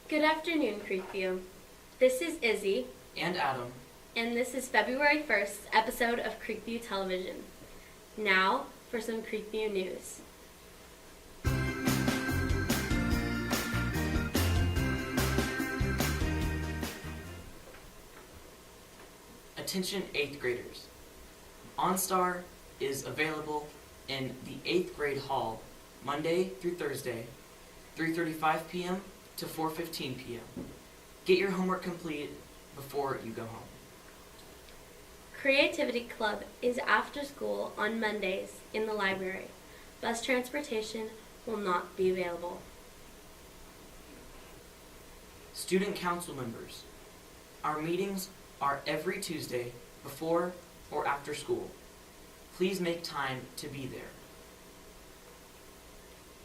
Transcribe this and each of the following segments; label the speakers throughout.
Speaker 1: Good afternoon, Creekview. This is Izzy.
Speaker 2: And Adam.
Speaker 1: And this is February 1st episode of Creekview Television. Now for some Creekview news.
Speaker 2: Attention 8th graders. OnStar is available in the 8th grade hall Monday through Thursday, 3:35 p.m. to 4:15 p.m. Get your homework completed before you go home.
Speaker 1: Creativity Club is after school on Mondays in the library. Bus transportation will not be available.
Speaker 2: Student council members. Our meetings are every Tuesday before or after school. Please make time to be there.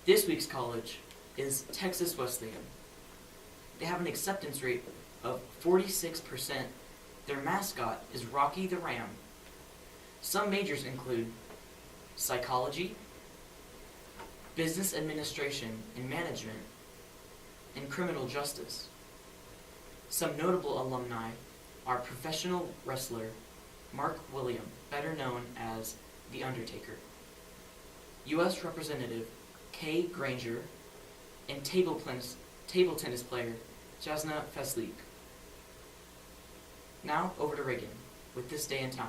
Speaker 2: This week's college is Texas Wesleyan. They have an acceptance rate of 46%. Their mascot is Rocky the Ram. Some majors include psychology, business administration and management, and criminal justice. Some notable alumni are professional wrestler Mark William, better known as The Undertaker, U.S. Representative Kay Granger, and table tennis player Jasna Feslik. Now over to Reagan with This Day and Time.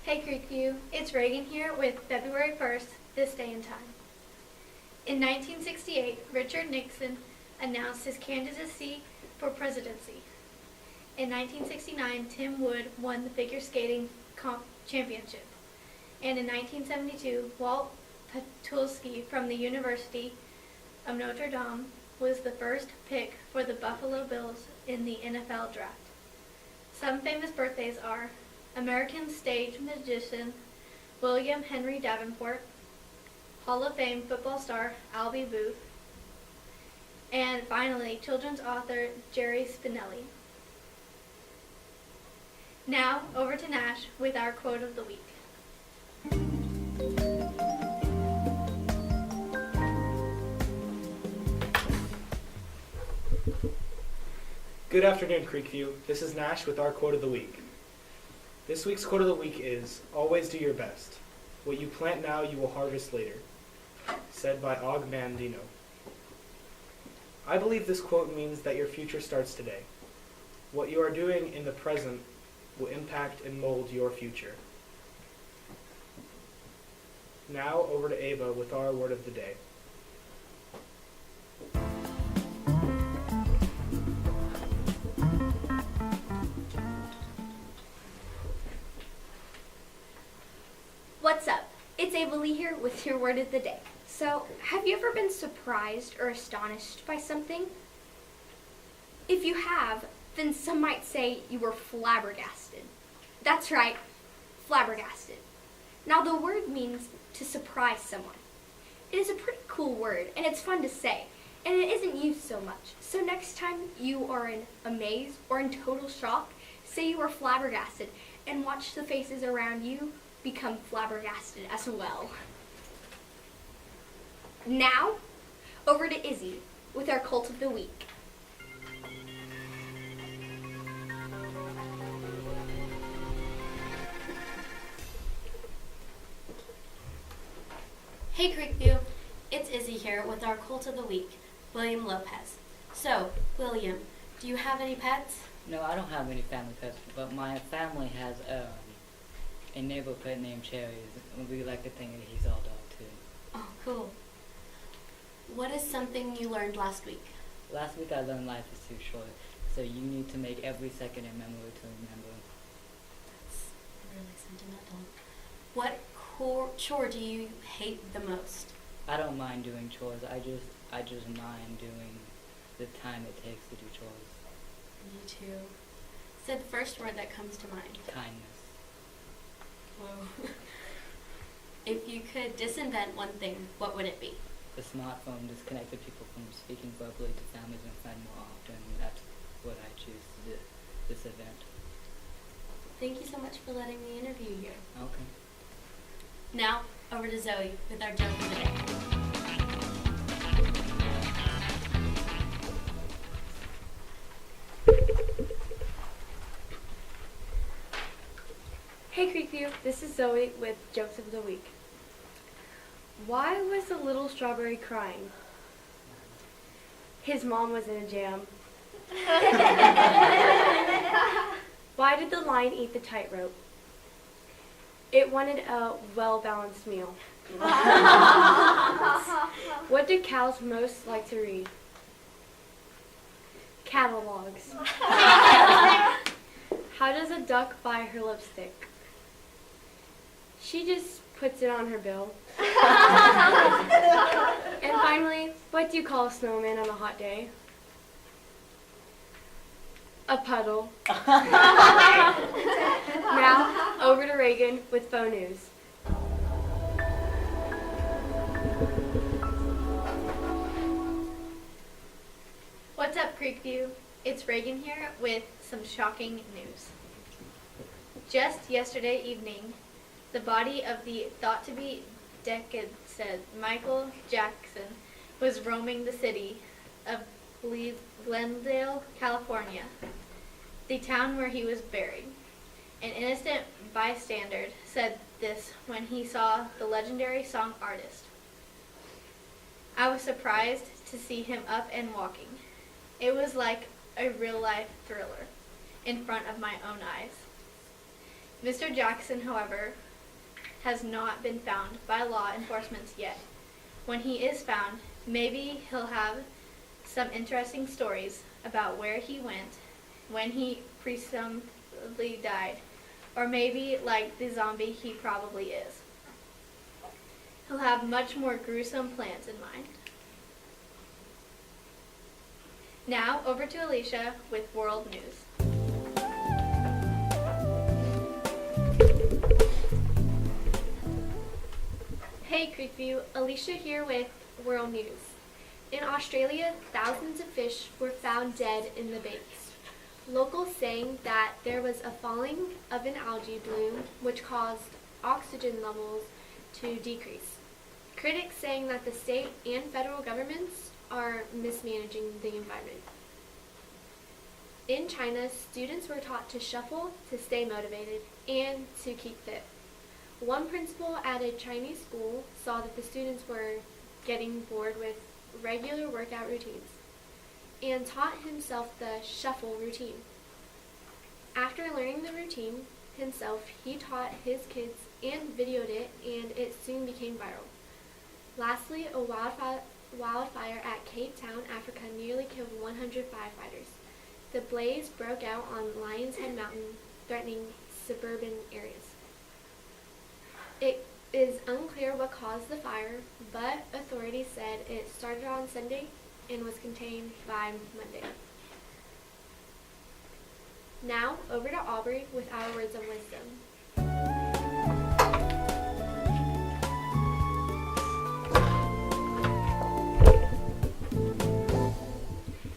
Speaker 3: Hey Creekview, it's Reagan here with February 1st, This Day and Time. In 1968, Richard Nixon announced his candidacy for presidency. In 1969, Tim Wood won the figure skating championship. And in 1972, Walt Patulski from the University of Notre Dame was the first pick for the Buffalo Bills in the NFL draft. Some famous birthdays are American stage magician William Henry Davenport, Hall of Fame football star Albie Booth, and finally, children's author Jerry Spinelli. Now, over to Nash with our quote of the week.
Speaker 4: Good afternoon, Creekview. This is Nash with our quote of the week. This week's quote of the week is, "Always do your best. What you plant now, you will harvest later." Said by Og Mandino. I believe this quote means that your future starts today. What you are doing in the present will impact and mold your future. Now over to Ava with our word of the day.
Speaker 5: What's up? It's Ava Lee here with your word of the day. So, have you ever been surprised or astonished by something? If you have, then some might say you were flabbergasted. That's right, flabbergasted. Now the word means to surprise someone. It is a pretty cool word, and it's fun to say, and it isn't used so much. So next time you are in amaze or in total shock, say you are flabbergasted, and watch the faces around you become flabbergasted as well. Now, over to Izzy with our cult of the week.
Speaker 1: Hey Creekview, it's Izzy here with our cult of the week, William Lopez. So, William, do you have any pets?
Speaker 6: No, I don't have any family pets, but my family has a neighbor pet named Cherry. We like to think that he's our dog too.
Speaker 1: Oh, cool. What is something you learned last week?
Speaker 6: Last week I learned life is too short, so you need to make every second a memory to remember.
Speaker 1: That's really sentimental. What chore do you hate the most?
Speaker 6: I don't mind doing chores. I just mind doing the time it takes to do chores.
Speaker 1: Me too. Say the first word that comes to mind.
Speaker 6: Kindness.
Speaker 1: Whoa. If you could disinvent one thing, what would it be?
Speaker 6: The smartphone disconnected people from speaking verbally to families and friends more often. That's what I choose to do, this event.
Speaker 1: Thank you so much for letting me interview you.
Speaker 6: Okay.
Speaker 1: Now, over to Zoe with our joke of the day.
Speaker 7: Hey Creekview, this is Zoe with Jokes of the Week. Why was the little strawberry crying? His mom was in a jam. Why did the lion eat the tightrope? It wanted a well-balanced meal. What do cows most like to read? Catalogs. How does a duck buy her lipstick? She just puts it on her bill. And finally, what do you call a snowman on a hot day? A puddle. Now, over to Reagan with Faux News.
Speaker 3: What's up, Creekview? It's Reagan here with some shocking news. Just yesterday evening, the body of the thought-to-be decadent Michael Jackson was roaming the city of Glendale, California, the town where he was buried. An innocent bystander said this when he saw the legendary song artist. I was surprised to see him up and walking. It was like a real-life thriller in front of my own eyes. Mr. Jackson, however, has not been found by law enforcement yet. When he is found, maybe he'll have some interesting stories about where he went when he presumably died, or maybe, like the zombie he probably is, he'll have much more gruesome plans in mind. Now, over to Alicia with World News.
Speaker 5: Hey Creekview, Alicia here with World News. In Australia, thousands of fish were found dead in the bays. Locals saying that there was a falling of an algae bloom which caused oxygen levels to decrease. Critics saying that the state and federal governments are mismanaging the environment. In China, students were taught to shuffle to stay motivated and to keep fit. One principal at a Chinese school saw that the students were getting bored with regular workout routines and taught himself the shuffle routine. After learning the routine himself, he taught his kids and videoed it, and it soon became viral. Lastly, a wildfire at Cape Town, Africa nearly killed 100 firefighters. The blaze broke out on Lion's Head Mountain, threatening suburban areas. It is unclear what caused the fire, but authorities said it started on Sunday and was contained by Monday. Now, over to Aubrey with our words of wisdom.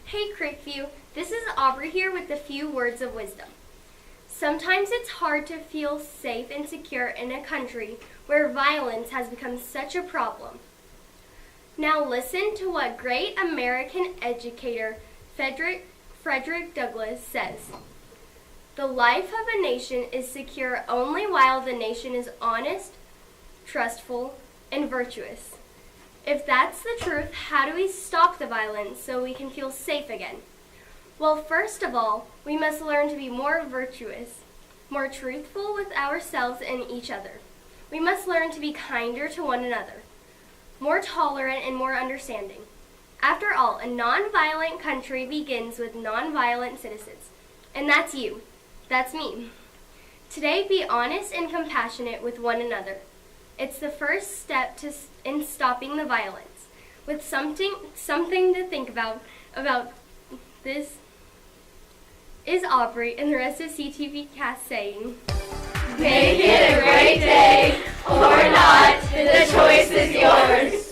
Speaker 8: Hey Creekview, this is Aubrey here with a few words of wisdom. Sometimes it's hard to feel safe and secure in a country where violence has become such a problem. Now listen to what great American educator Frederick Douglass says. The life of a nation is secure only while the nation is honest, trustful, and virtuous. If that's the truth, how do we stop the violence so we can feel safe again? Well, first of all, we must learn to be more virtuous, more truthful with ourselves and each other. We must learn to be kinder to one another, more tolerant and more understanding. After all, a non-violent country begins with non-violent citizens. And that's you. That's me. Today, be honest and compassionate with one another. It's the first step in stopping the violence. With something to think about this is Aubrey and the rest of CTV cast saying,
Speaker 9: Make it a great day, or not, the choice is yours.